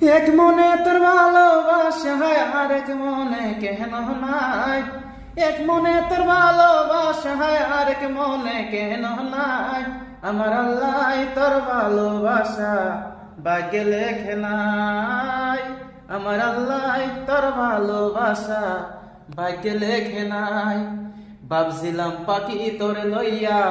এক মনে তোর ভালোবাসা আর এক মনে কেন নাই। এক মনে তোর ভালোবাসা আর এক মনে কেন নাই। আমার আল্লাহ তোর ভালোবাসা ভাগ্যে লেখে নাই। আমার আল্লাহ তোর ভালোবাসা ভাগ্যে লেখে নাই। ভাবছিলাম পাখি তোরে লইয়া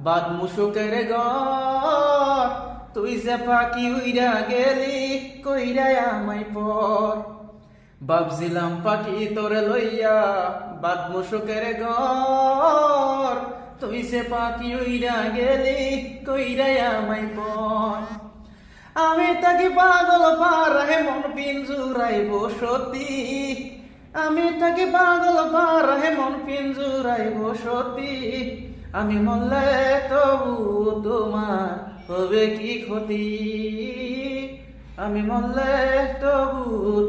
বাদ মুশুকের ঘর, তুই যে পাখি উইরা গেলি কইরা আমায় পর। ভাবছিলাম পাখি তোরে লইয়া বাদ মুশুকের ঘর, তুই যে পাখি উইরা গেলি কইরা আমায় পর। আমি তাকে পাগল পারাহে মন পিঞ্জুরাই বসতি। আমি তাকে পাগল পারাহে মন পিঞ্জুরাই বসতি। আমি মরলে তবু তোমার হবে কি ক্ষতি। আমি মরলে তবু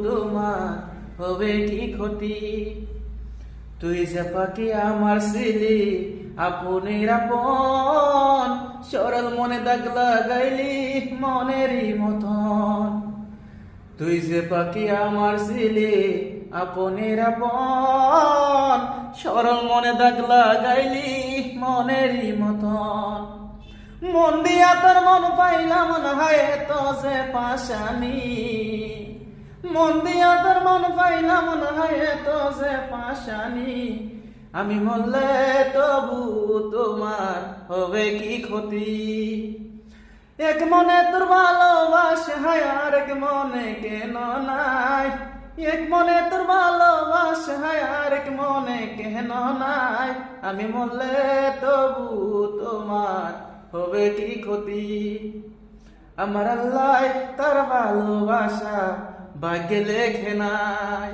তোমার হবে কি ক্ষতি। তুই যে পাখি আমার ছিলি আপনের আপন, সরল মনে দাগ লাগাইলি মনেরই মতন। তুই যে পাখি আমার ছিলি আপনের আপন, সরল মনে দাগ লাগাইলি মনেরই মতন। মন দিয়া তোর মন পাইলাম না হয় তো যে পাশানি। মন দিয়া তোর মন পাইলাম না হয় তো যে পাশানি। আমি মরলে তবু তোমার হবে কি ক্ষতি। এক মনে তোর ভালোবাসা আর এক মনে কেন নাই। এক মনে তোর ভালোবাসা আর এক মনে কেন নাই। আমি মরলে তবু তোমার হবে কি ক্ষতি। আমার আল্লাহ তার ভালোবাসা ভাগ্যে লেখে নাই।